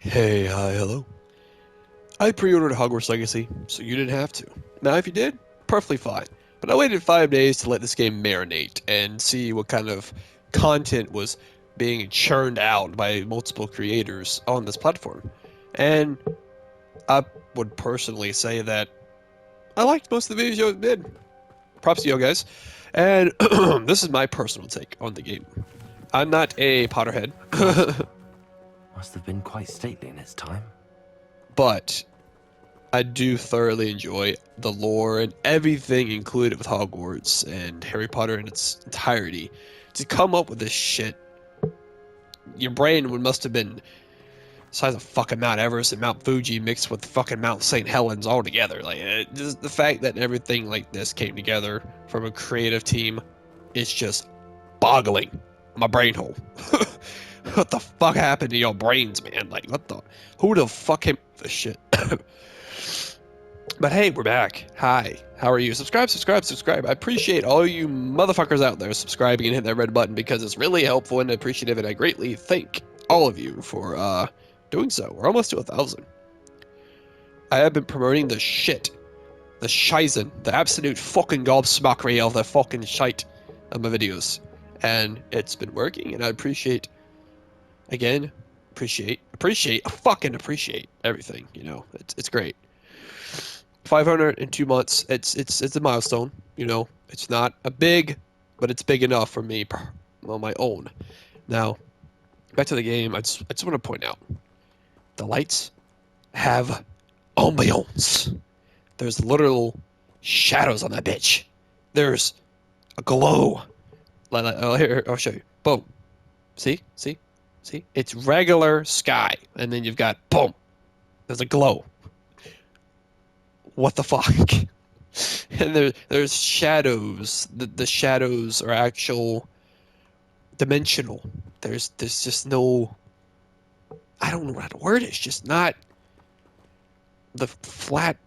Hey, hi, hello. I pre-ordered Hogwarts Legacy, so you didn't have to. Now, if you did, perfectly fine. But I waited 5 days to let this game marinate and see what kind of content was being churned out by multiple creators on this platform. And I would personally say that I liked most of the videos you did. Props to you guys. And this is my personal take on the game. I'm not a Potterhead, Must have been quite stately in its time. but I do thoroughly enjoy the lore and everything included with Hogwarts and Harry Potter in its entirety. To come up with this shit, your brain would must have been the size of fucking Mount Everest and Mount Fuji mixed with fucking Mount St. Helens all together. Just the fact that everything like this came together from a creative team is just boggling my brain hole. What the fuck happened to your brains, man? Who the fuck came up with this shit? But hey, we're back. Hi, how are you? Subscribe, subscribe, subscribe. I appreciate all you motherfuckers out there subscribing and hitting that red button because it's really helpful and appreciative, and I greatly thank all of you for doing so. We're almost to 1,000. I have been promoting the shit, the shizen, the absolute fucking gobsmackery of the fucking shite of my videos, and it's been working, and I appreciate, again, fucking appreciate everything. You know, it's great. 500 in 2 months. It's a milestone. You know, it's not a big, but it's big enough for me on my own. Now, back to the game. I just want to point out the lights have ambiance. There's literal shadows on that bitch. There's a glow. Here, I'll show you. Boom. See, see, see. It's regular sky, and then you've got boom. There's a glow. What the fuck? And there's shadows. The shadows are actual dimensional. There's just no, I don't know what the word is. Just not the flat.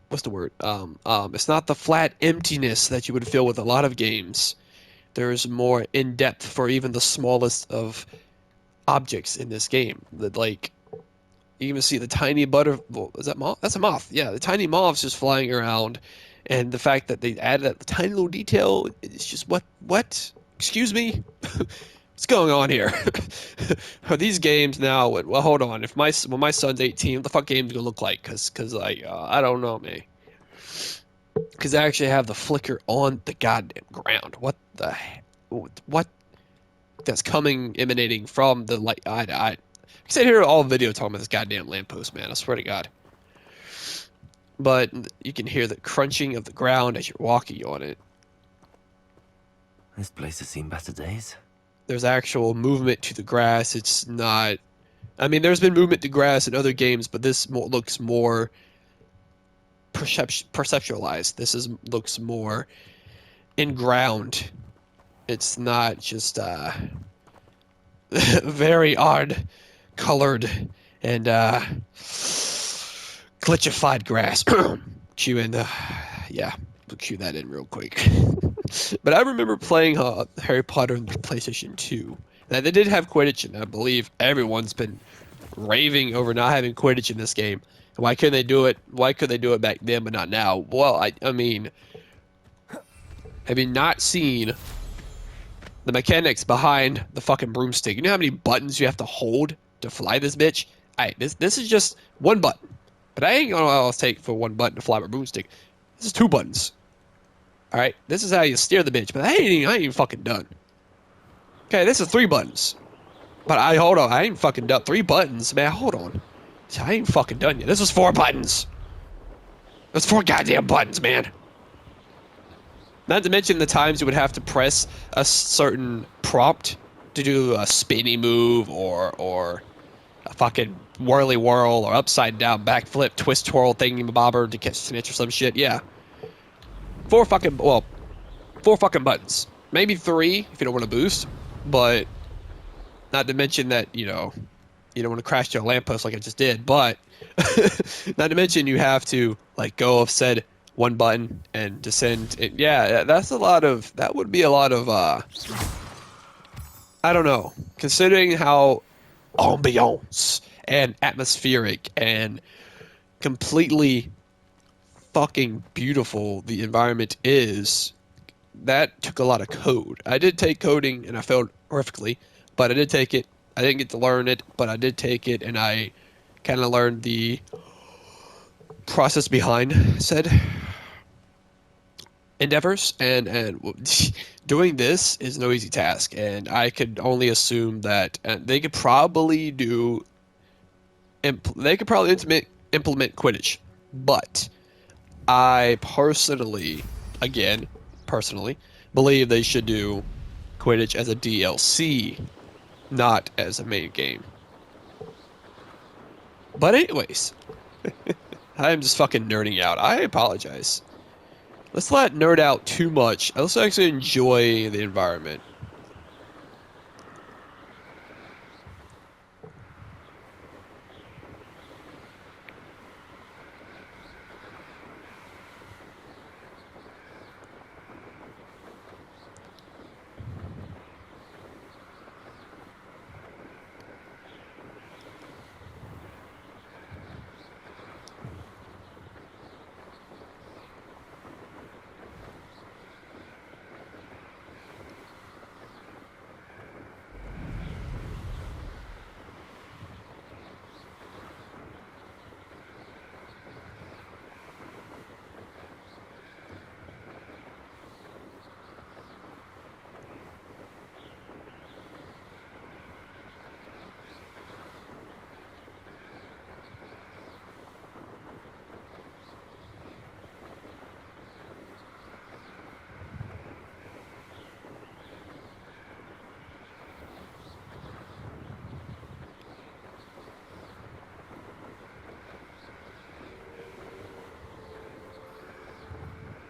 What's the word? It's not the flat emptiness that you would feel with a lot of games. There's more in depth for even the smallest of objects in this game. That like you even see the tiny well, is that moth? That's a moth. Yeah, the tiny moths just flying around, and the fact that they added that tiny little detail, it's just what? Excuse me? What's going on here? Are these games now? Well, hold on. If when my son's 18, what the fuck game's gonna look like? Cause I don't know, man. Cause I actually have the flicker on the goddamn ground. What that's coming emanating from the light? I sit here all video talking about this goddamn lamppost, man. I swear to God. But you can hear the crunching of the ground as you're walking on it. This place has seen better days. There's actual movement to the grass. It's not. I mean, there's been movement to grass in other games, but this looks more perceptualized. Looks more in ground. It's not just very odd colored and glitchified grass. Cue in the yeah, we'll cue that in real quick. But I remember playing Harry Potter on the PlayStation 2. Now they did have Quidditch, and I believe everyone's been raving over not having Quidditch in this game. Why couldn't they do it? Why could they do it back then but not now? Well, I mean, have you not seen the mechanics behind the fucking broomstick? You know how many buttons you have to hold to fly this bitch? This is just one button. But I ain't gonna always take for one button to fly my broomstick. This is 2 buttons. Alright, this is how you steer the bitch, but I ain't even fucking done. Okay, this is 3 buttons. But hold on, I ain't fucking done. 3 buttons, man, hold on. I ain't fucking done yet. This was 4 buttons. That's 4 goddamn buttons, man. Not to mention the times you would have to press a certain prompt to do a spinny move or a fucking whirly whirl or upside down backflip twist twirl thingy bobber to catch snitch or some shit. Yeah. 4 fucking buttons. Maybe 3 if you don't want to boost, but not to mention that, you know, you don't want to crash to a lamppost like I just did, but not to mention you have to like go off said one button and descend. Yeah, that would be a lot of I don't know. Considering how ambiance and atmospheric and completely fucking beautiful the environment is, that took a lot of code. I did take coding and I failed horrifically, but I did take it. I didn't get to learn it, but I did take it and I kind of learned the process behind said endeavors. And doing this is no easy task, and I could only assume that they could probably implement Quidditch, but I personally, again, personally, believe they should do Quidditch as a DLC, not as a main game. But anyways, I'm just fucking nerding out. I apologize. Let's not nerd out too much. Let's actually enjoy the environment.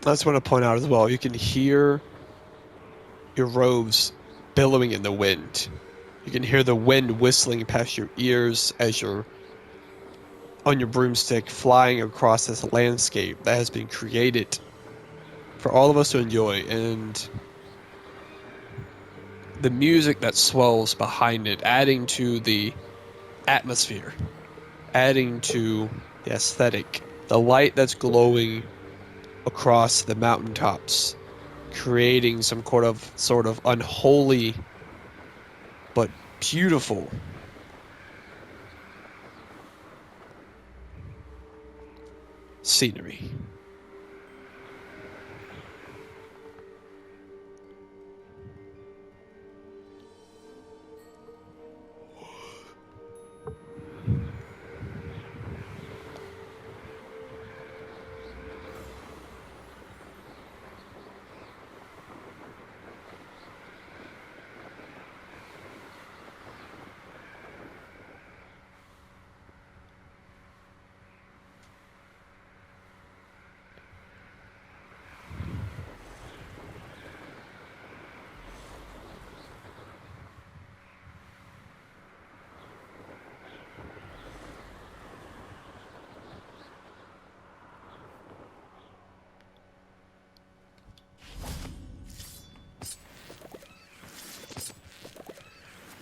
I just want to point out as well, you can hear your robes billowing in the wind. You can hear the wind whistling past your ears as you're on your broomstick flying across this landscape that has been created for all of us to enjoy, and the music that swells behind it, adding to the atmosphere, adding to the aesthetic, the light that's glowing across the mountaintops, creating some sort of unholy but beautiful scenery.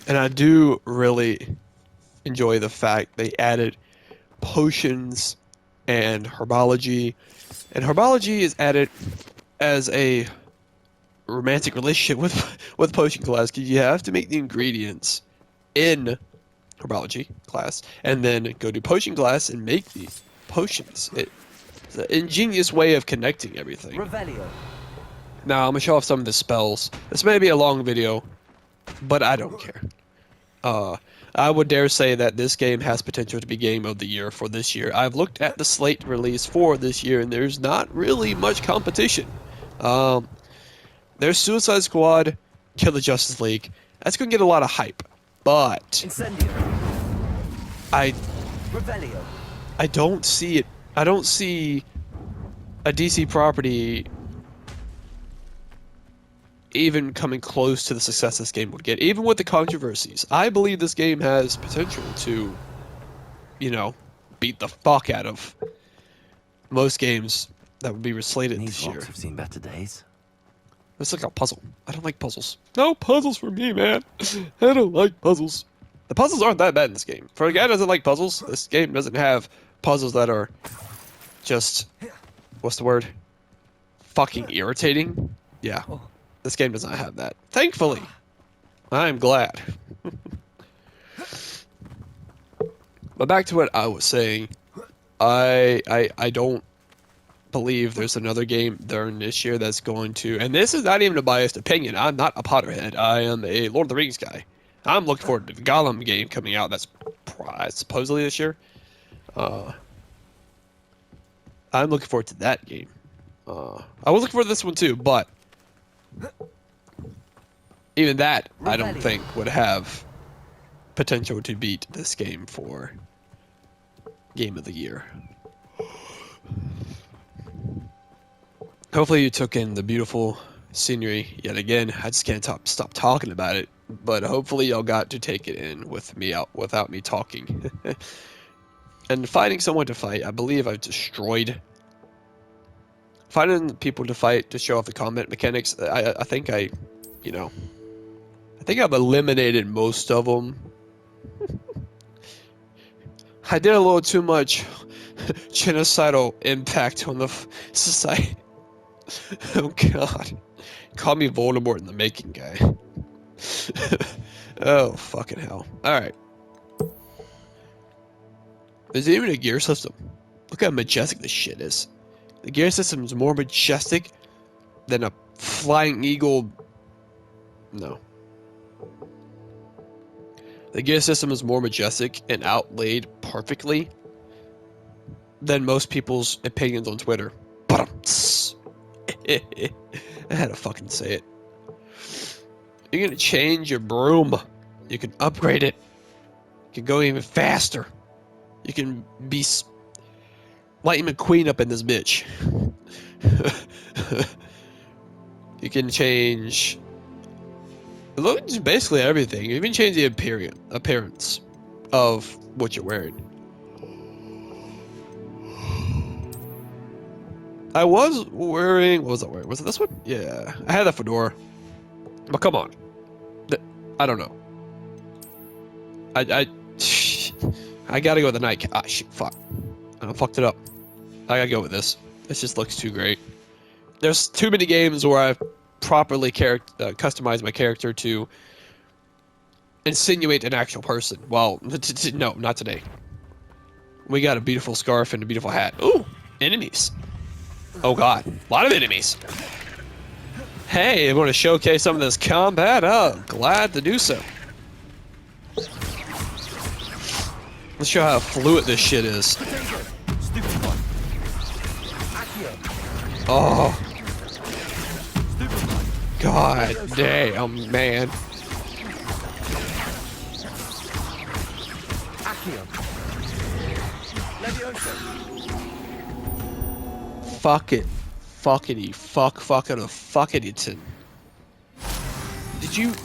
And I do really enjoy the fact they added potions and herbology. And herbology is added as a romantic relationship with potion class, because you have to make the ingredients in herbology class and then go to potion class and make the potions. It's an ingenious way of connecting everything. Revelio. Now I'm gonna show off some of the spells. This may be a long video, but I don't care. I would dare say that this game has potential to be game of the year for this year. I've looked at the slate release for this year, and there's not really much competition. There's Suicide Squad, Kill the Justice League. That's gonna get a lot of hype, but Incendio. I Revelio. I don't see it. I don't see a DC property even coming close to the success this game would get, even with the controversies. I believe this game has potential to, beat the fuck out of most games that would be slated These this year. rocks have seen better days. It's like a puzzle. I don't like puzzles. No puzzles for me, man. I don't like puzzles. The puzzles aren't that bad in this game. For a guy who doesn't like puzzles, this game doesn't have puzzles that are just, what's the word? Fucking irritating. Yeah, this game does not have that. Thankfully, I'm glad. But back to what I was saying, I don't believe there's another game during this year that's going to, and this is not even a biased opinion. I'm not a Potterhead. I am a Lord of the Rings guy. I'm looking forward to the Gollum game coming out. That's supposedly this year. I'm looking forward to that game. I was looking forward to this one too, but even that I don't think would have potential to beat this game for Game of the Year. Hopefully you took in the beautiful scenery yet again. I just can't stop talking about it, but hopefully y'all got to take it in with me without me talking. And finding someone to fight, I believe I've destroyed. Finding people to fight to show off the combat mechanics, I think I think I've eliminated most of them. I did a little too much genocidal impact on the society. Oh god. Call me Voldemort in the making, guy. Oh, fucking hell. Alright. There's even a gear system. Look how majestic this shit is. The gear system is more majestic than a flying eagle. No. The gear system is more majestic and outlaid perfectly than most people's opinions on Twitter. I had to fucking say it. You're gonna change your broom. You can upgrade it. You can go even faster. You can be Lightning McQueen up in this bitch. You can change. It looks basically everything. You even change the appearance of what you're wearing. I was wearing. What was I wearing? Was it this one? Yeah, I had that fedora. But come on, I don't know. I gotta go with the night. Ah, shit, fuck. I fucked it up. I gotta go with this. This just looks too great. There's too many games where I've properly customized my character to insinuate an actual person. Well, no, not today. We got a beautiful scarf and a beautiful hat. Ooh, enemies. Oh god, a lot of enemies. Hey, I want to showcase some of this combat? Oh, glad to do so. Let's show how fluid this shit is. Oh. God damn, man. Fuck it. Fuckity. Fuckity.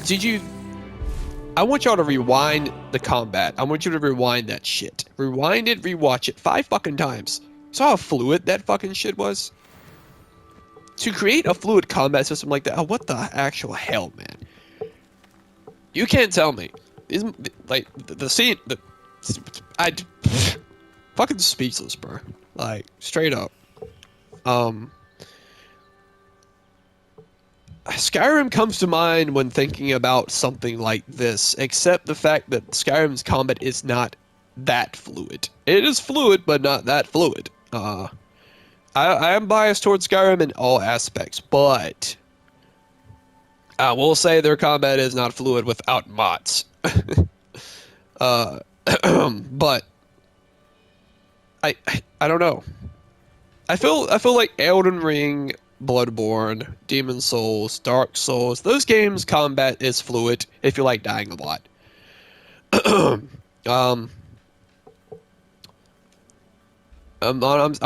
Did you... I want y'all to rewind the combat. I want you to rewind that shit. Rewind it, rewatch it 5 fucking times. Saw how fluid that fucking shit was? To create a fluid combat system like that, oh, what the actual hell, man? You can't tell me. Like, the scene... fucking speechless, bro. Like, straight up. Skyrim comes to mind when thinking about something like this, except the fact that Skyrim's combat is not that fluid. It is fluid, but not that fluid. I am biased towards Skyrim in all aspects, but I will say their combat is not fluid without mods. But I don't know. I feel like Elden Ring, Bloodborne, Demon Souls, Dark Souls, those games' combat is fluid if you like dying a lot. I'm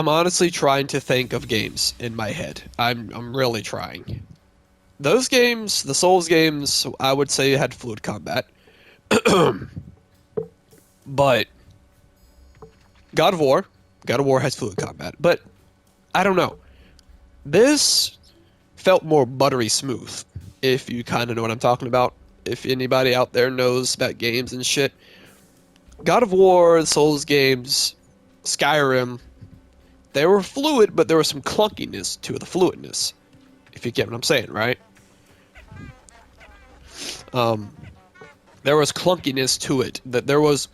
honestly trying to think of games in my head. I'm really trying. Those games, the Souls games, I would say had fluid combat. But God of War has fluid combat, but I don't know. This felt more buttery smooth, if you kind of know what I'm talking about. if anybody out there knows about games and shit. God of War, the Souls games, Skyrim, they were fluid, but there was some clunkiness to the fluidness. If you get what I'm saying, right? Um, there was clunkiness to it. That there was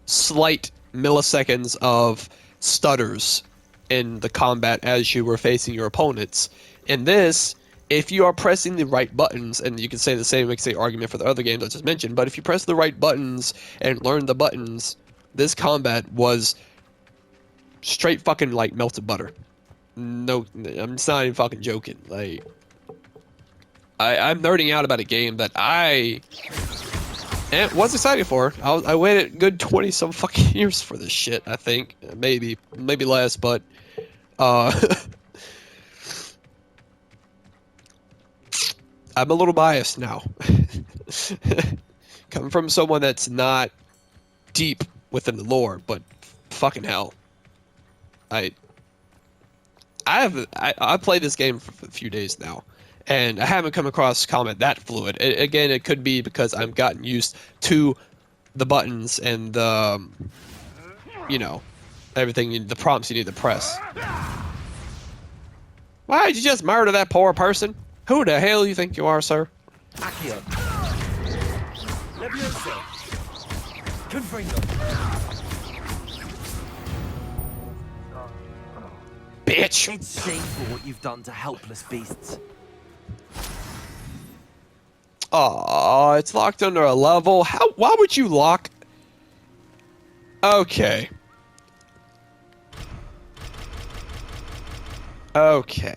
slight milliseconds of stutters in the combat as you were facing your opponents. In this, if you are pressing the right buttons, and you can say the same exact argument for the other games I just mentioned, but if you press the right buttons and learn the buttons, this combat was straight fucking like melted butter. No, I'm just not even fucking joking. Like, I'm nerding out about a game that I was excited for. I waited a good 20 some fucking years for this shit. I think maybe less, but uh, I'm a little biased now. Coming from someone that's not deep within the lore, but fucking hell, I played this game for a few days now, and I haven't come across combat that fluid. Again, it could be because I've gotten used to the buttons and the, you know, everything, the prompts you need to press. Why did you just murder that poor person? Who the hell you think you are, sir? Accio. Levioso. Confringo. Bitch! It's shameful what you've done to helpless beasts. Oh, it's locked under a level. Why would you lock? Okay. Okay.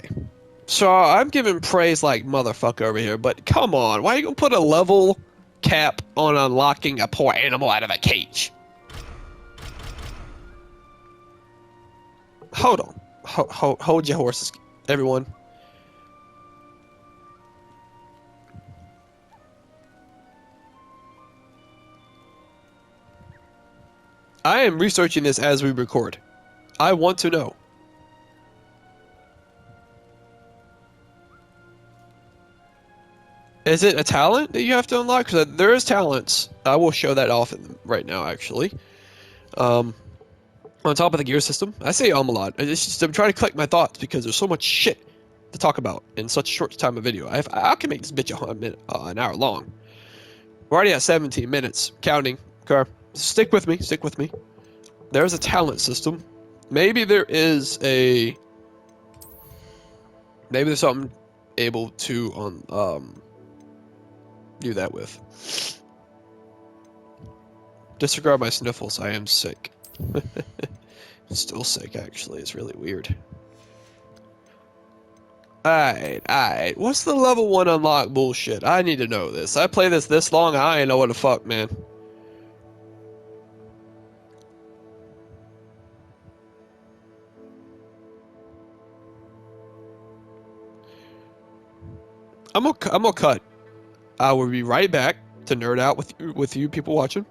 So I'm giving praise like motherfucker over here, but come on, why are you gonna put a level cap on unlocking a poor animal out of a cage? Hold on. Hold your horses, everyone. I am researching this as we record. I want to know. Is it a talent that you have to unlock? Because there is talents. I will show that off right now, actually. On top of the gear system, I say a lot. I'm trying to collect my thoughts because there's so much shit to talk about in such a short time of video. I can make this bitch an hour long. We're already at 17 minutes, counting. Okay, stick with me. Stick with me. There's a talent system. Maybe there is a. Maybe there's something able to do that with. Disregard my sniffles. I am sick. Still sick, actually. It's really weird. Alright. What's the level 1 unlock bullshit? I need to know this. I play this long, I ain't know what the fuck, man. I'm gonna cut. I will be right back to nerd out with you people watching.